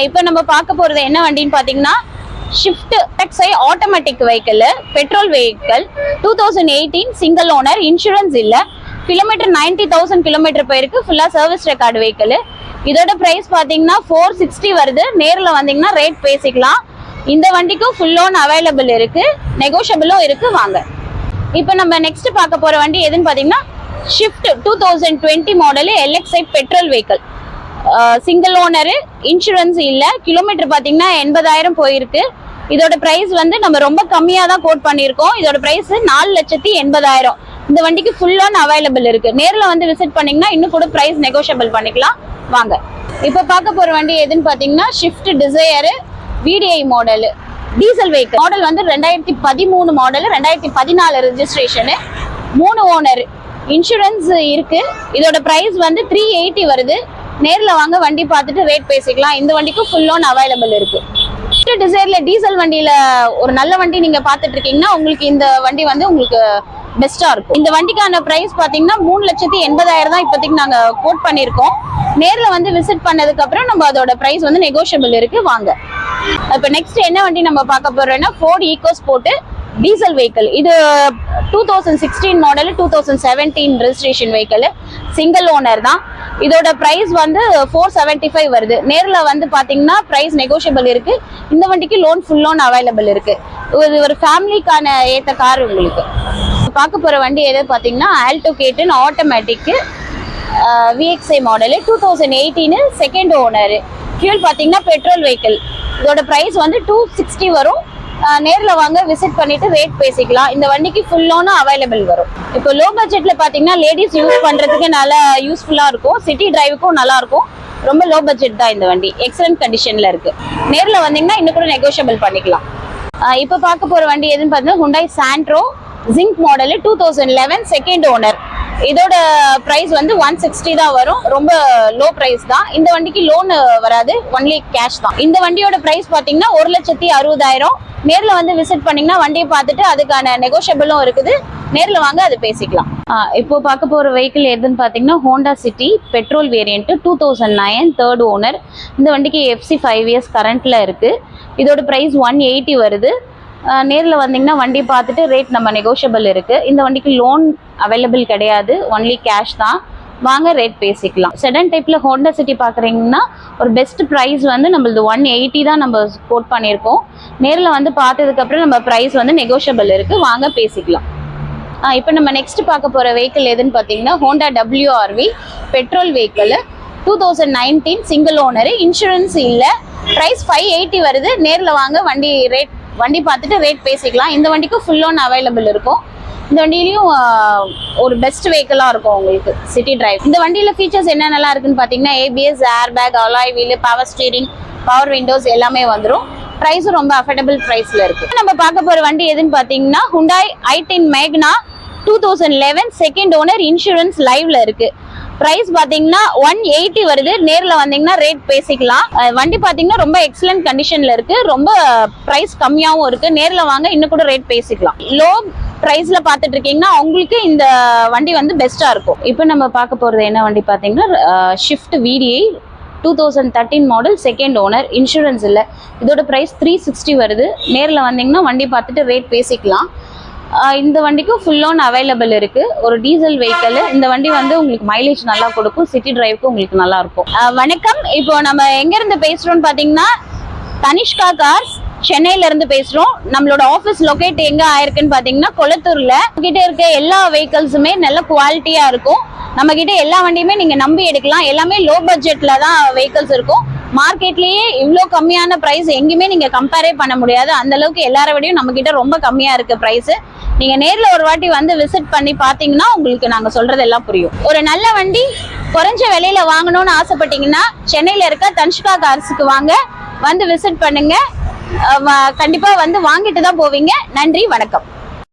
இப்போ நம்ம பார்க்க போறது என்ன வண்டின்னு பாத்தீங்கன்னா shift x i automatic vehicle, petrol vehicle, 2018 single owner, insurance இல்ல, கிலோமீட்டர் 90,000 கிலோமீட்டர் போயிருக்கு, ஃபுல்லா சர்வீஸ் ரெக்கார்டு வெஹிக்கிள். இதோட பிரைஸ் பாத்தீங்கன்னா 460 வருது. நேர்ல வந்தீங்கன்னா ரேட் பேசிக்கலாம். இந்த வண்டிக்கும் ஃபுல் லோன் அவைலபிள் இருக்கு, நெகோஷியபிளும் இருக்கு. வாங்க இப்போ நம்ம நெக்ஸ்ட் பார்க்க போற வண்டி எதுன்னு பாத்தீங்கன்னா shift 2020 model LXI petrol vehicle, single owner, insurance இல்ல, கிலோமீட்டர் பாத்தீங்கன்னா 80,000 போயிருக்கு. இதோட பிரைஸ் வந்து நம்ம ரொம்ப கம்மியா தான் கோட் பண்ணிருக்கோம். இதோட பிரைஸ் 4,80,000. இந்த வண்டிக்கு ஃபுல் லோன் அவைலபிள் இருக்கு. நேர்ல வந்து விசிட் பண்ணீங்கன்னா இன்னும் கூட பிரைஸ் நெகோஷியபிள் பண்ணிக்கலாம். வாங்க இப்ப பார்க்க போற வண்டி எதுன்னு பாத்தீங்கன்னா Swift Dzire VDI model diesel vehicle. Model வந்து 2013 மாடல், 2014 ரெஜிஸ்ட்ரேஷன், 3 ஓனர், இன்சூரன்ஸ் இருக்கு. இதோட பிரைஸ் வந்து 380 வருது. நேர்ல வாங்க வண்டி பார்த்துட்டு ரேட் பேசிக்கலாம். இந்த வண்டிக்கு ஃபுல் லோன் அவைலபிள் இருக்கு. டிசைர்ல டீசல் வண்டியில ஒரு நல்ல வண்டி நீங்க பாத்துட்டு இருக்கீங்கன்னா உங்களுக்கு இந்த வண்டி வந்து உங்களுக்கு பெஸ்டா இருக்கும். இந்த வண்டிக்கான பிரைஸ் பாத்தீங்கன்னா 3,80,000 தான் இப்போதைக்கு நாங்க கோட் பண்ணிருக்கோம். நேர்ல வந்து விசிட் பண்ணதுக்கு அப்புறம் நம்ம அதோட பிரைஸ் வந்து நெகோஷியபிள் இருக்கு. வாங்க இப்ப நெக்ஸ்ட் என்ன வண்டி நம்ம பார்க்க போறோம்னா Ford EcoSport டீசல் வெஹிக்கிள். இது 2016 model, 2017 registration vehicle, single owner தான். இதோட பிரைஸ் வந்து 475 வருது. நேர்ல வந்து பாத்தீங்கன்னா பிரைஸ் நெகோஷியபிள் இருக்கு. இந்த வண்டிக்கு லோன் ஃபுல் லோன் அவைலபிள் இருக்கு. இது ஒரு ஃபேமிலிக்கான ஏத்த கார். உங்களுக்கு பார்க்க போற வண்டி எது பாத்தீங்கன்னா Alto K10 automatic VXI model, 2018 second owner, fuel பாத்தீங்கன்னா பெட்ரோல் வெஹிக்கிள். இதோட பிரைஸ் வந்து 260 வரும். நேர்ல வாங்க விசிட் பண்ணிட்டு ரேட் பேசிக்கலாம். இந்த வண்டிக்கு ஃபுல் லோனும் அவைலபிள் வரும். இப்போ லோ பட்ஜெட்ல பாத்தீங்கன்னா லேடிஸ் யூஸ் பண்றதுக்கு நல்லா யூஸ்ஃபுல்லா இருக்கும், சிட்டி டிரைவுக்கும் நல்லா இருக்கும். ரொம்ப லோ பட்ஜெட் தான் இந்த வண்டி, எக்ஸலன்ட் கண்டிஷன்ல இருக்கு. நேர்ல வந்தீங்கன்னா இன்னும் கூட நெகோஷியபிள் பண்ணிக்கலாம். இப்போ பார்க்க போற வண்டி எதுன்னு பார்த்தீங்கன்னா Hyundai Santro zinc model, 2011 second owner. இதோட பிரைஸ் வந்து 160 தான் வரும். ரொம்ப லோ பிரைஸ் தான். இந்த வண்டிக்கு லோன் வராது, ஒன்லி கேஷ் தான். இந்த வண்டியோட பிரைஸ் பாத்தீங்கன்னா 1,60,000. நேர்ல வந்து விசிட் பண்ணீங்கன்னா வண்டியை பார்த்துட்டு அதுக்கான நெகோஷியபிளும் இருக்குது. நேர்ல வாங்க அது பேசிக்கலாம். இப்போ பார்க்க போற வெஹிக்கிள் எதுன்னு பாத்தீங்கன்னா Honda City petrol variant, 2009 third owner. இந்த வண்டிக்கு FC 5 இயர்ஸ் கரண்ட்ல இருக்கு. இதோட பிரைஸ் 180 வருது. நேர்ல வந்தீங்கன்னா வண்டி பார்த்துட்டு ரேட் நம்ம நெகோஷியபிள் இருக்கு. இந்த வண்டிக்கு லோன் அவைலபிள் கிடையாது, ஒன்லி கேஷ் தான். வாங்க ரேட் பேசிக்கலாம். செடன் டைப்ல Honda City பாக்குறீங்கன்னா ஒரு பெஸ்ட் பிரைஸ் வந்து நம்மளது 180 தான் நம்ம கோட் பண்ணியிருக்கோம். நேர்ல வந்து பார்த்ததுக்கு அப்புறம் நம்ம பிரைஸ் வந்து நெகோஷியபிள் இருக்கு. வாங்க பேசிக்கலாம். இப்போ நம்ம நெக்ஸ்ட் பார்க்க போற வெஹிக்கிள் எதுன்னு பார்த்தீங்கன்னா Honda WRV petrol vehicle, 2019 single owner, insurance இல்ல, பிரைஸ் 580 வருது. நேர்ல வாங்க வண்டி பார்த்துட்டு ரேட் பேசிக்கலாம். இந்த வண்டிக்கு ஃபுல் லோன் அவைலபிள் இருக்கும். இந்த வண்டியிலையும் ஒரு பெஸ்ட் வெஹிக்கிளா இருக்கும் உங்களுக்கு சிட்டி டிரைவ். இந்த வண்டியில ஃபீச்சர்ஸ் என்னென்னலாம் இருக்குன்னு பாத்தீங்கன்னா ABS, airbag, alloy wheel, power steering, power windows எல்லாமே வந்துடும். பிரைஸும் ரொம்ப அஃபோர்டபிள் பிரைஸ்ல இருக்கு. நம்ம பார்க்க போற வண்டி எதுன்னு பாத்தீங்கன்னா Hyundai i10 Magna, 2011 second owner, insurance லைவ்ல இருக்கு. பிரைஸ் பாத்தீங்கன்னா 180 வருது. நேர்ல வந்தீங்கன்னா ரேட் பேசிக்கலாம். வண்டி பாத்தீங்கன்னா ரொம்ப எக்ஸலன்ட் கண்டிஷன்ல இருக்கு. ரொம்ப பிரைஸ் கம்மியாவும் இருக்கு. நேர்ல வாங்க இன்னும் கூட ரேட் பேசிக்கலாம். லோ பிரைஸ்ல பாத்துட்டு இருக்கீங்கன்னா உங்களுக்கு இந்த வண்டி வந்து பெஸ்டா இருக்கும். இப்போ நம்ம பார்க்க போறது என்ன வண்டி பாத்தீங்கன்னா shift VDI 2013 model second owner, insurance இல்ல. இதோட பிரைஸ் 360 வருது. நேர்ல வந்தீங்கன்னா வண்டி பார்த்துட்டு ரேட் பேசிக்கலாம். இந்த வண்டிக்கு ஃபுல் லோன் அவைலபிள் இருக்கு. ஒரு டீசல் வெஹிக்கிள். இந்த வண்டி வந்து உங்களுக்கு மைலேஜ் நல்லா கொடுக்கும், சிட்டி டிரைவுக்கு உங்களுக்கு நல்லா இருக்கும். வணக்கம். இப்போ நம்ம எங்க இருந்து பேசுறோம்னு பாத்தீங்கன்னா தனிஷ்கா கார்ஸ், சென்னையில இருந்து பேசுறோம். நம்மளோட ஆபீஸ் லொகேட் எங்க ஆயிருக்குன்னு பாத்தீங்கன்னா கொளத்தூர்ல. கிட்ட இருக்க எல்லா வெஹிக்கிள்ஸுமே நல்ல குவாலிட்டியா இருக்கும். நம்ம கிட்ட எல்லா வண்டியுமே நீங்க நம்பி எடுக்கலாம். எல்லாமே லோ பட்ஜெட்ல தான் வெஹிக்கிள்ஸ் இருக்கும். மார்க்கெட்லயே இவ்வளோ கம்மியான பிரைஸ் எங்கேயுமே நீங்க கம்பேரே பண்ண முடியாது. அந்த அளவுக்கு எல்லார விடையும் நம்ம கிட்ட ரொம்ப கம்மியா இருக்கு பிரைஸ். நீங்க நேர்ல ஒரு வாட்டி வந்து விசிட் பண்ணி பாத்தீங்கன்னா உங்களுக்கு நாங்க சொல்றதெல்லாம் புரியும். ஒரு நல்ல வண்டி குறைஞ்ச விலையில வாங்கணும்னு ஆசைப்பட்டீங்கன்னா சென்னையில இருக்க தனிஷ்கா கார்ஸுக்கு வாங்க, வந்து விசிட் பண்ணுங்க. கண்டிப்பா வந்து வாங்கிட்டு தான் போவீங்க. நன்றி, வணக்கம்.